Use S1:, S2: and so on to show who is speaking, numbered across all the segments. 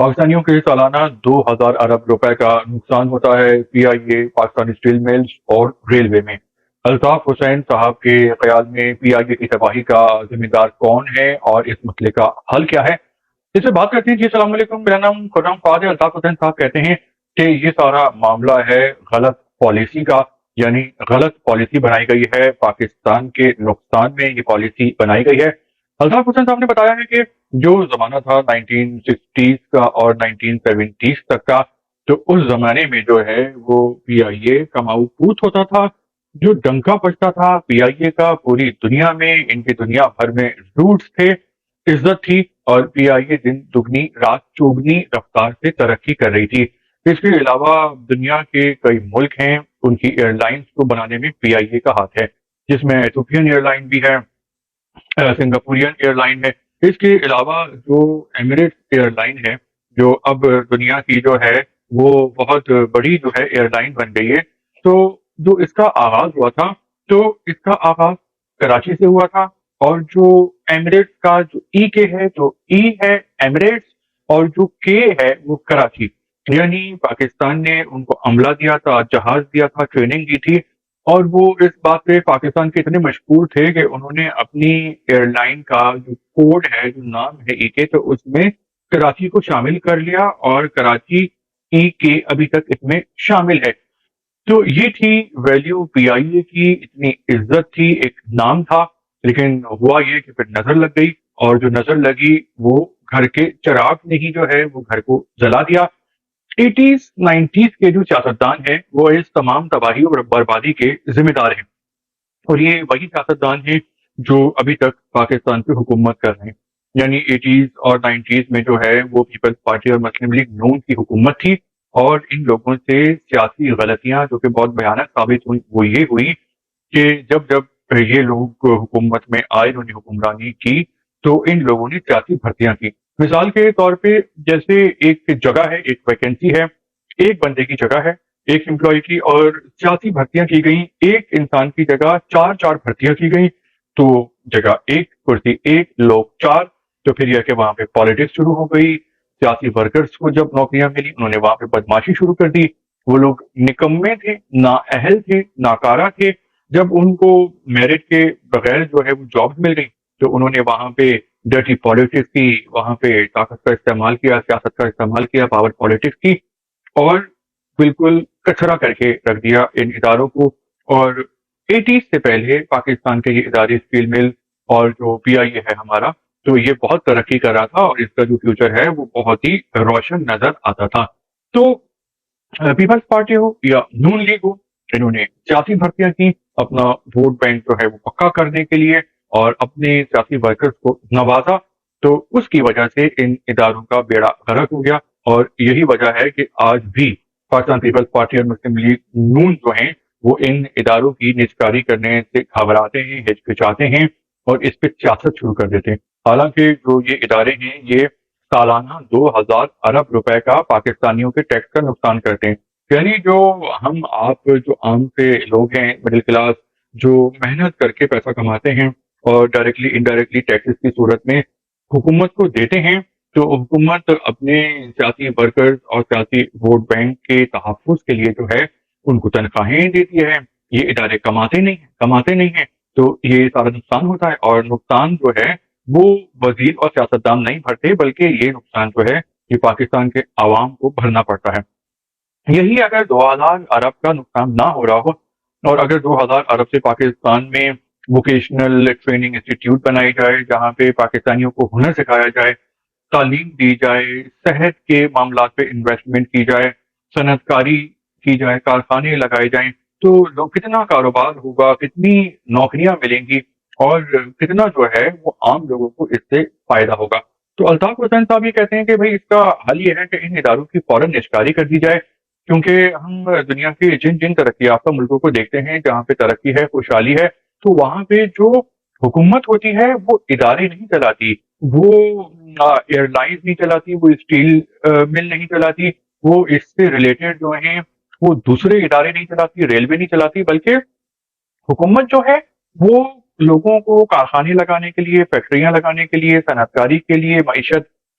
S1: پاکستانیوں کے سالانہ 2,000 ارب روپے کا نقصان ہوتا ہے پی آئی اے، پاکستانی اسٹیل ملز اور ریلوے میں۔ الطاف حسین صاحب کے خیال میں پی آئی اے کی تباہی کا ذمہ دار کون ہے اور اس مسئلے کا حل کیا ہے؟ اس سے بات کرتے ہیں۔ جی السلام علیکم، میرا نام خرم فاضل ہے۔ الطاف حسین صاحب کہتے ہیں کہ یہ سارا معاملہ ہے غلط پالیسی کا، یعنی غلط پالیسی بنائی گئی ہے، پاکستان کے نقصان میں یہ پالیسی بنائی گئی ہے۔ الطاف حسین صاحب نے بتایا ہے کہ جو زمانہ تھا 1960s کا اور 1970s تک کا، تو اس زمانے میں جو ہے وہ پی آئی اے کماؤ پوت ہوتا تھا، جو ڈنکا بجتا تھا پی آئی اے کا پوری دنیا میں، ان کی دنیا بھر میں روٹس تھے، عزت تھی، اور پی آئی اے دن دگنی رات چوگنی رفتار سے ترقی کر رہی تھی۔ اس کے علاوہ دنیا کے کئی ملک ہیں، ان کی ایئر لائنز کو بنانے میں پی آئی اے کا ہاتھ ہے، جس میں ایتھوپین ایئر لائن بھی ہے، سنگاپورین ایئر لائن ہے۔ اس کے علاوہ جو ایمریٹس ایئر لائن ہے، جو اب دنیا کی جو ہے وہ بہت بڑی جو ہے ایئر لائن بن گئی ہے، تو جو اس کا آغاز ہوا تھا، تو اس کا آغاز کراچی سے ہوا تھا، اور جو ایمریٹس کا جو ای کے ہے، جو ای ہے ایمریٹس اور جو کے ہے وہ کراچی، یعنی پاکستان نے ان کو عملہ دیا تھا، جہاز دیا تھا، ٹریننگ دی تھی، اور وہ اس بات پہ پاکستان کے اتنے مشہور تھے کہ انہوں نے اپنی ایئر لائن کا جو کوڈ ہے، جو نام ہے ای کے، تو اس میں کراچی کو شامل کر لیا، اور کراچی ای کے ابھی تک اس میں شامل ہے۔ تو یہ تھی ویلیو پی آئی اے کی، اتنی عزت تھی، ایک نام تھا، لیکن ہوا یہ کہ پھر نظر لگ گئی، اور جو نظر لگی وہ گھر کے چراغ نے ہی جو ہے وہ گھر کو جلا دیا۔ ایٹیز نائنٹیز کے جو سیاستدان ہیں وہ اس تمام تباہی اور بربادی کے ذمہ دار ہیں، اور یہ وہی سیاستدان ہیں جو ابھی تک پاکستان پہ حکومت کر رہے ہیں۔ یعنی ایٹیز اور نائنٹیز میں جو ہے وہ پیپلز پارٹی اور مسلم لیگ نون کی حکومت تھی، اور ان لوگوں سے سیاسی غلطیاں جو کہ بہت بھیانک ثابت ہوئی وہ یہ ہوئی کہ جب جب یہ لوگ حکومت میں آئے، انہوں نے حکمرانی کی، تو ان لوگوں نے سیاسی بھرتیاں کی۔ مثال کے طور پہ جیسے ایک جگہ ہے، ایک ویکینسی ہے، ایک بندے کی جگہ ہے، ایک امپلائی کی، اور سیاسی بھرتیاں کی گئیں، ایک انسان کی جگہ چار چار بھرتیاں کی گئیں، تو جگہ ایک، کرسی ایک، لوگ چار، تو پھر یہ کہ وہاں پہ پالیٹکس شروع ہو گئی۔ سیاسی ورکرز کو جب نوکریاں ملی، انہوں نے وہاں پہ بدماشی شروع کر دی۔ وہ لوگ نکمے تھے، نااہل تھے، ناکارہ تھے، جب ان کو میرٹ کے بغیر جو ہے وہ جابز مل گئی، تو انہوں نے وہاں پہ ڈرٹی پالیٹکس کی، وہاں پہ طاقت کا استعمال کیا، سیاست کا استعمال کیا، پاور پالیٹکس کی، اور بالکل کچرا کر کے رکھ دیا ان اداروں کو۔ اور ایٹیز سے پہلے پاکستان کے یہ ادارے، اسٹیل مل اور جو پی آئی اے ہے ہمارا، تو یہ بہت ترقی کر رہا تھا، اور اس کا جو فیوچر ہے وہ بہت ہی روشن نظر آتا تھا۔ تو پیپلز پارٹی ہو یا نون لیگ ہو، انہوں نے سیاسی بھرتیاں کی اپنا ووٹ بینک جو ہے وہ پکا کرنے کے لیے، اور اپنے سیاسی ورکرز کو نوازا، تو اس کی وجہ سے ان اداروں کا بیڑا غرق ہو گیا۔ اور یہی وجہ ہے کہ آج بھی پاکستان پیپلز پارٹی اور مسلم لیگ نون جو ہیں وہ ان اداروں کی نجکاری کرنے سے گھبراتے ہیں، ہچکچاتے ہیں، اور اس پہ سیاست شروع کر دیتے ہیں۔ حالانکہ جو یہ ادارے ہیں یہ سالانہ 2,000 ارب روپے کا پاکستانیوں کے ٹیکس کا نقصان کرتے ہیں۔ یعنی جو ہم آپ جو عام سے لوگ ہیں، مڈل کلاس، جو محنت کر کے پیسہ کماتے ہیں اور ڈائریکٹلی انڈائریکٹلی ٹیکسز کی صورت میں حکومت کو دیتے ہیں، تو حکومت اپنے سیاسی ورکرز اور سیاسی ووٹ بینک کے تحفظ کے لیے جو ہے ان کو تنخواہیں دیتی ہے۔ یہ ادارے کماتے نہیں ہیں، تو یہ سارا نقصان ہوتا ہے، اور نقصان جو ہے وہ وزیر اور سیاستدان نہیں بھرتے، بلکہ یہ نقصان جو ہے یہ پاکستان کے عوام کو بھرنا پڑتا ہے۔ یہی اگر 2,000 ارب کا نقصان نہ ہو رہا ہو، اور اگر 2,000 ارب سے پاکستان میں ووکیشنل ٹریننگ انسٹیٹیوٹ بنائی جائے، جہاں پہ پاکستانیوں کو ہنر سکھایا جائے، تعلیم دی جائے، صحت کے معاملات پہ انویسٹمنٹ کی جائے، صنعت کاری کی جائے، کارخانے لگائے جائیں، تو لوگ کتنا کاروبار ہوگا، کتنی نوکریاں ملیں گی، اور کتنا جو ہے وہ عام لوگوں کو اس سے فائدہ ہوگا۔ تو الطاف حسین صاحب یہ کہتے ہیں کہ بھائی اس کا حل یہ ہے کہ ان اداروں کی فوراً نجکاری کر دی جائے، کیونکہ ہم دنیا کے جن جن ترقی یافتہ ملکوں کو دیکھتے ہیں جہاں پہ ترقی ہے، خوشحالی ہے، تو وہاں پہ جو حکومت ہوتی ہے وہ ادارے نہیں چلاتی، وہ ایئر لائنز نہیں چلاتی، وہ اسٹیل مل نہیں چلاتی، وہ اس سے ریلیٹڈ جو ہیں وہ دوسرے ادارے نہیں چلاتی، ریلوے نہیں چلاتی، بلکہ حکومت جو ہے وہ لوگوں کو کارخانے لگانے کے لیے، فیکٹریاں لگانے کے لیے، صنعت کاری کے لیے، معیشت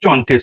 S1: 34,